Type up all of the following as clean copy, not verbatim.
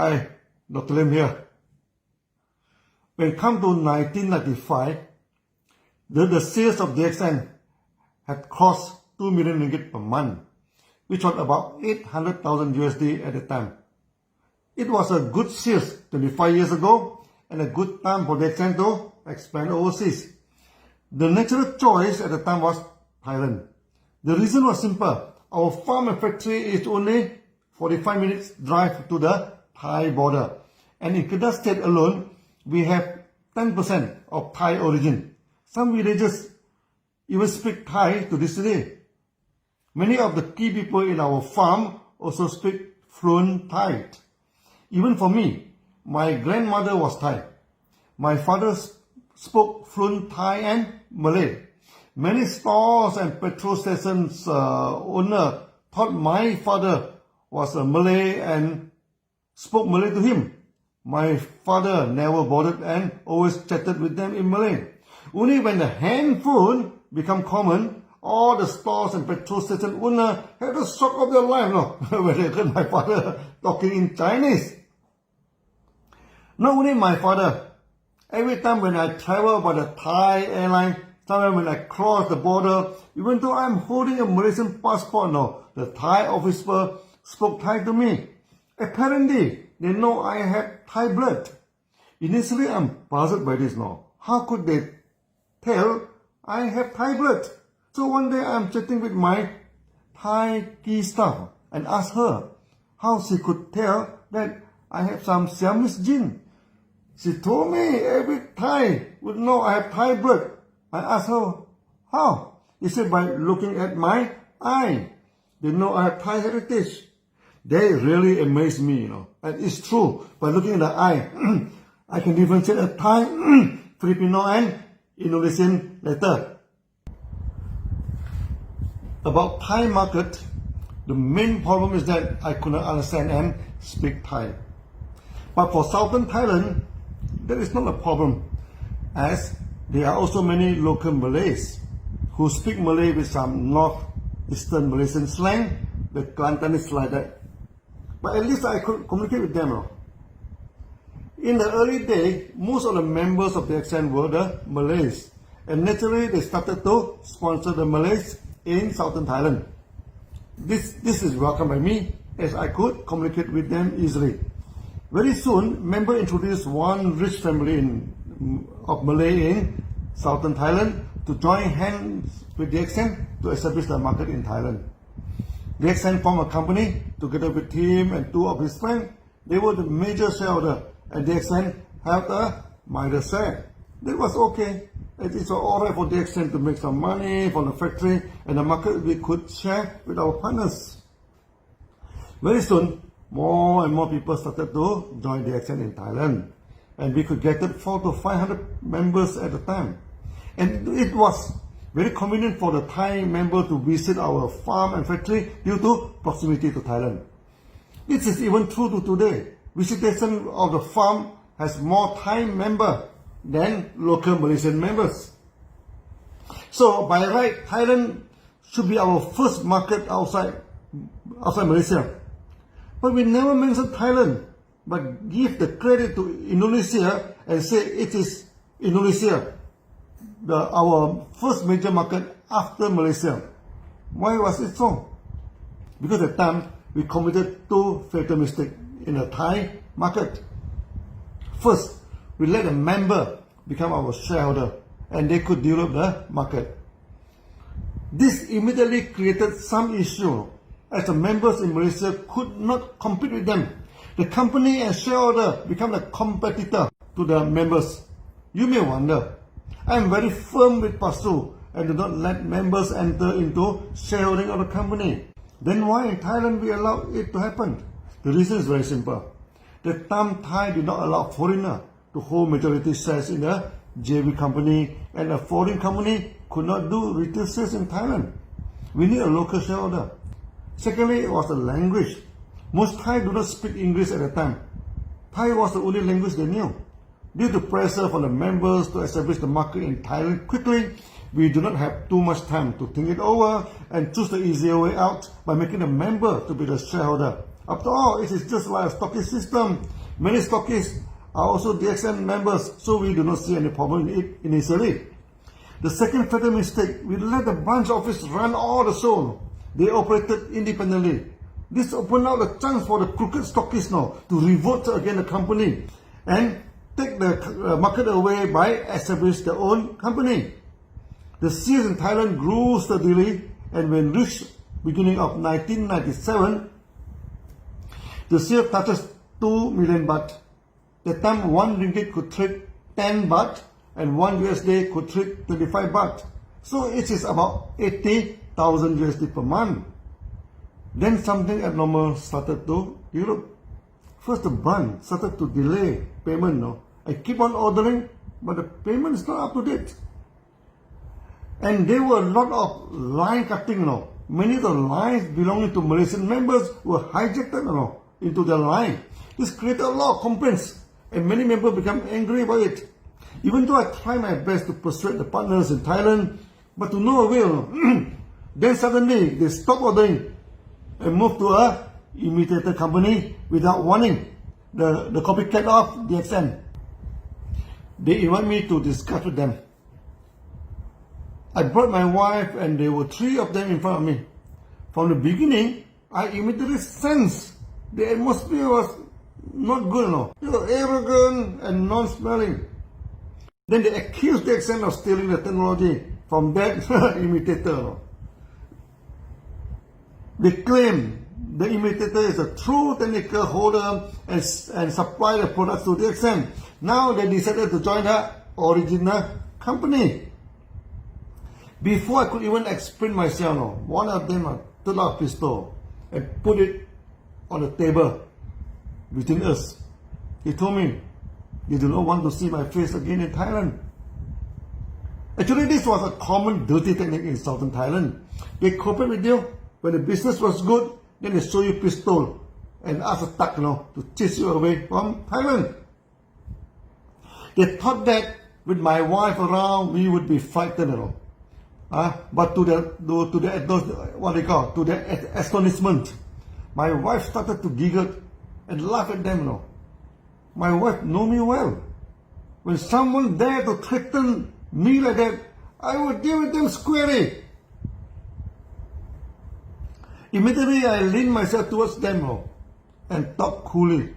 Hi, Dr. Lim here. When it comes to 1995, the sales of DXN had crossed 2 million ringgit per month, which was about 800,000 USD at the time. It was a good sales 25 years ago and a good time for DXN to expand overseas. The natural choice at the time was Thailand. The reason was simple. Our farm and factory is only 45 minutes drive to the Thai border. And in Kedah state alone, we have 10% of Thai origin. Some villages even speak Thai to this day. Many of the key people in our farm also speak fluent Thai. Even for me, my grandmother was Thai. My father spoke fluent Thai and Malay. Many stores and petrol stations owner thought my father was a Malay and spoke Malay to him. My father never bothered and always chatted with them in Malay. Only when the handphone became common, all the stores and petrol station owner had a shock of their life when they heard my father talking in Chinese. Not only my father, every time when I travel by the Thai airline, sometimes when I cross the border, even though I'm holding a Malaysian passport the Thai officer spoke Thai to me. Apparently, they know I have Thai blood. Initially, I'm puzzled by this now. How could they tell I have Thai blood? So one day, I'm chatting with my Thai key staff and asked her how she could tell that I have some Siamese gene. She told me every Thai would know I have Thai blood. I asked her, how? She said, by looking at my eye. They know I have Thai heritage. They really amaze me, And it's true. By looking at the eye, I can differentiate a Thai, Filipino, and Indonesian letter. About Thai market, the main problem is that I could not understand and speak Thai. But for southern Thailand, that is not a problem, as there are also many local Malays who speak Malay with some northeastern Malaysian slang, the Kelantanese like that. But at least I could communicate with them. In the early days, most of the members of the DXN were the Malays. And naturally, they started to sponsor the Malays in southern Thailand. This is welcome by me, as I could communicate with them easily. Very soon, member introduced one rich family of Malay in southern Thailand to join hands with DXN to establish the market in Thailand. DXN formed a company together with him and two of his friends. They were the major shareholder, and DXN had a minor share. That was okay. It is alright for DXN to make some money from the factory, and the market we could share with our partners. Very soon, more and more people started to join DXN in Thailand, and we could get 400 to 500 members at a time. And it was very convenient for the Thai member to visit our farm and factory due to proximity to Thailand. This is even true to today. Visitation of the farm has more Thai members than local Malaysian members. So by right, Thailand should be our first market outside Malaysia. But we never mention Thailand, but give the credit to Indonesia and say it is Indonesia, our first major market after Malaysia. Why was it so? Because at the time, we committed two fatal mistakes in the Thai market. First, we let a member become our shareholder and they could develop the market. This immediately created some issue as the members in Malaysia could not compete with them. The company and shareholder become a competitor to the members. You may wonder, I am very firm with PASU and do not let members enter into shareholding of the company. Then why in Thailand we allow it to happen? The reason is very simple. The time Thai did not allow foreigner to hold majority shares in a JV company, and a foreign company could not do retail sales in Thailand. We need a local shareholder. Secondly, it was the language. Most Thai do not speak English at the time. Thai was the only language they knew. Due to pressure from the members to establish the market in Thailand quickly, we do not have too much time to think it over and choose the easier way out by making the member to be the shareholder. After all, it is just like a stockist system. Many stockists are also DXN members, so we do not see any problem in it initially. The second fatal mistake, we let the branch office run all the show. They operated independently. This opened out a chance for the crooked stockists now to revolt against the company and take the market away by establishing their own company. The shares in Thailand grew steadily, and when reached beginning of 1997, the share touches 2 million baht. At the time, 1 ringgit could trade 10 baht, and 1 USD could trade 25 baht. So it is about 80,000 USD per month. Then something abnormal started to Europe. First, the branch started to delay payment. No, I keep on ordering, but the payment is not up to date. And there were a lot of line cutting. No, many of the lines belonging to Malaysian members were hijacked into their line. This created a lot of complaints, and many members became angry about it. Even though I tried my best to persuade the partners in Thailand, but to no avail. Then suddenly they stopped ordering and moved to a imitator company without warning, the copycat of DXN. They invited me to discuss with them. I brought my wife, and there were 3 of them in front of me. From the beginning, I immediately sensed the atmosphere was not good. No, they were arrogant and non-smelling. Then they accused DXN of stealing the technology from that imitator. No. They claim the imitator is a true technical holder and supply the products to DXN. Now they decided to join the original company. Before I could even explain myself, one of them took out a pistol and put it on the table between us. He told me, "You do not want to see my face again in Thailand." Actually, this was a common dirty technique in southern Thailand. They cooperate with you. When the business was good, then they show you pistol and ask a thug, to chase you away from Thailand. They thought that with my wife around, we would be frightened, but to their astonishment, my wife started to giggle and laugh at them. My wife know me well. When someone dared to threaten me like that, I would deal with them squarely. Immediately, I leaned myself towards them and talked coolly,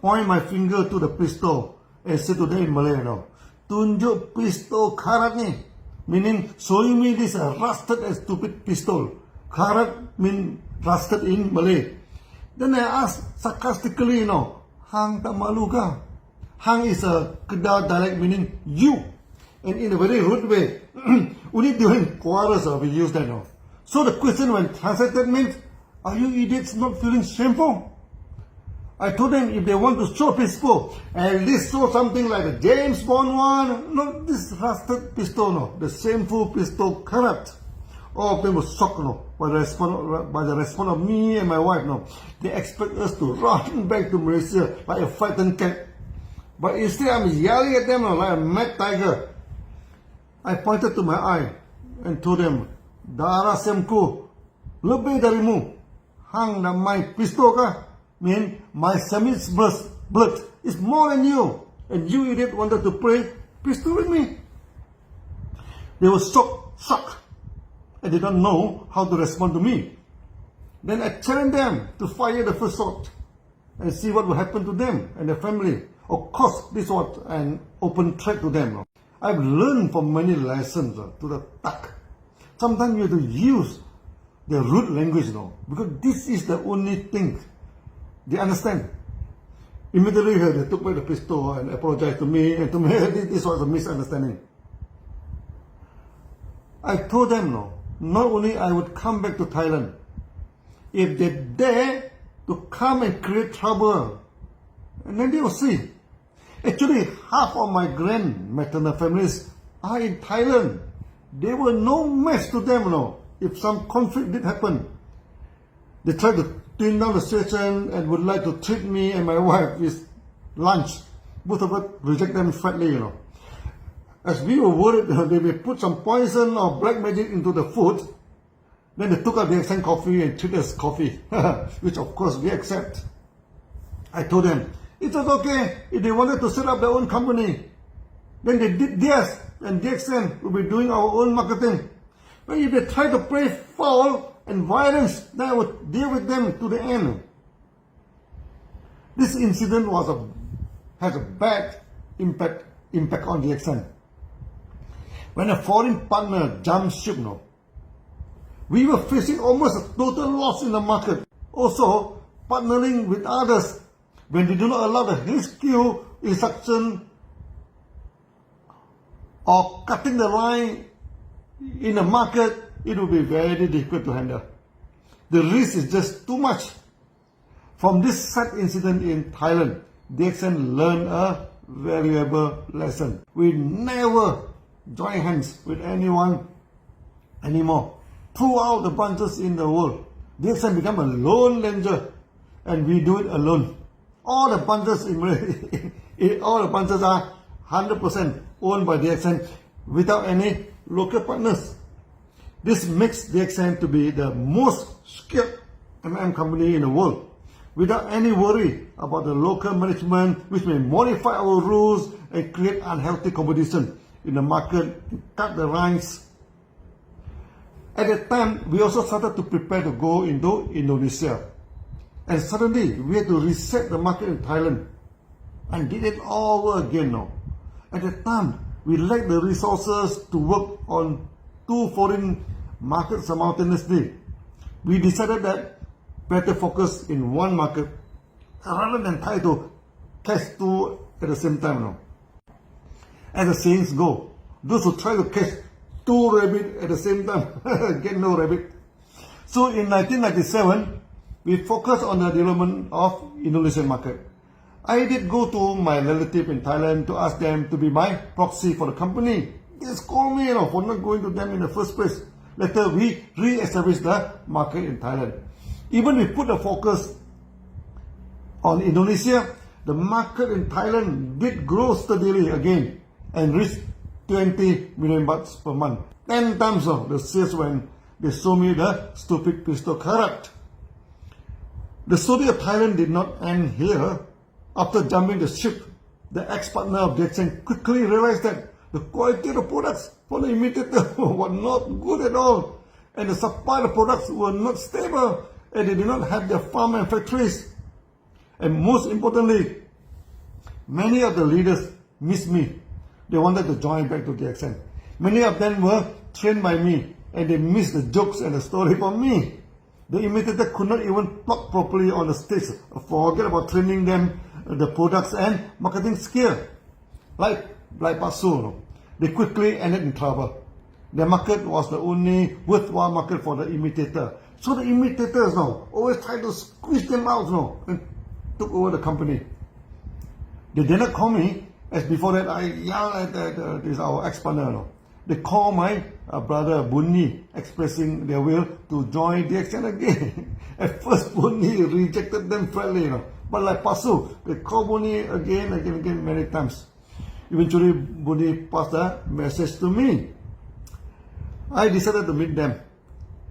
point my finger to the pistol and said to them in Malay, "Tunjuk pistol karat ni," meaning showing me this rusted and stupid pistol. Karat means rusted in Malay. Then I asked sarcastically, "Hang tak malu ka?" Hang is a Kedah dialect meaning you, and in a very rude way. Only during quarrels we use that. So the question when translated means, "Are you idiots not feeling shameful?" I told them if they want to show pistol, at least show something like a James Bond one, not this rusted pistol, the shameful pistol karat. All of them were shocked by the response of me and my wife. They expect us to run back to Malaysia like a frightened cat. But instead I'm yelling at them like a mad tiger. I pointed to my eye and told them, "Darah semku lebih darimu. Hang nak main pistol kah? Mean my semin's blood is more than you. And you idiot wanted to play pistol with me." They were shocked, and they don't know how to respond to me. Then I challenged them to fire the first shot and see what will happen to them and their family. Of course, this was an open threat to them. I've learned from many lessons to the thug. Sometimes you have to use the rude language because this is the only thing they understand. Immediately they took away the pistol and apologized to me, and to me this was a misunderstanding. I told them not only I would come back to Thailand, if they dare to come and create trouble, and then they will see. Actually, half of my maternal families are in Thailand. They were no match to them, if some conflict did happen. They tried to tune down the situation and would like to treat me and my wife with lunch. Both of us reject them flatly, As we were worried they may put some poison or black magic into the food, Then they took out DXN coffee and treated us coffee, which of course we accept. I told them, it was okay if they wanted to set up their own company. Then they did theirs, and DXN will be doing our own marketing. But if they try to play foul and violence, then I would deal with them to the end. This incident has a bad impact on DXN. When a foreign partner jumped ship, we were facing almost a total loss in the market. Also, partnering with others when they do not allow the HQ instruction or cutting the line in the market, it will be very difficult to handle. The risk is just too much. From this sad incident in Thailand, DXN learned a valuable lesson. We never join hands with anyone anymore. Throughout the branches in the world, DXN became a lone ranger, and we do it alone. All the branches all the branches are 100% owned by DXN without any local partners. This makes DXN to be the most skilled company in the world, without any worry about the local management which may modify our rules and create unhealthy competition in the market to cut the ranks. At that time, we also started to prepare to go into Indonesia. And suddenly, we had to reset the market in Thailand and did it all over again now. At that time, we lacked the resources to work on two foreign markets simultaneously. We decided that better focus in one market rather than try to catch two at the same time now. As the sayings go, those who try to catch two rabbits at the same time get no rabbit. So in 1997, we focused on the development of Indonesian market. I did go to my relative in Thailand to ask them to be my proxy for the company. They scolded me for not going to them in the first place. Later, we re-established the market in Thailand. Even we put the focus on Indonesia, the market in Thailand did grow steadily again and reached 20 million bahts per month. 10 times of the sales when they sold me the stupid crystal karat. The story of Thailand did not end here. After jumping the ship, the ex-partner of DXN quickly realized that the quality of the products for the imitator were not good at all, and the supply of products were not stable, and they did not have their farm and factories. And most importantly, many of the leaders missed me. They wanted to join back to DXN. Many of them were trained by me, and they missed the jokes and the story from me. The imitator could not even talk properly on the stage. Forget about training them the products and marketing skill. Like Pasu, they quickly ended in trouble. The market was the only worthwhile market for the imitator. So the imitators always try to squeeze them out and took over the company. They did not call me, as before that I yelled at this our ex-partner. They called my brother Bunni, expressing their will to join DXN again. At first, Bunni rejected them flatly, but like Pasu, they called Bunni again many times. Eventually, Bunni passed the message to me. I decided to meet them.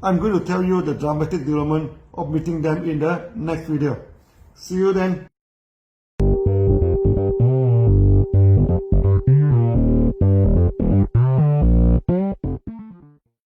I'm going to tell you the dramatic development of meeting them in the next video. See you then.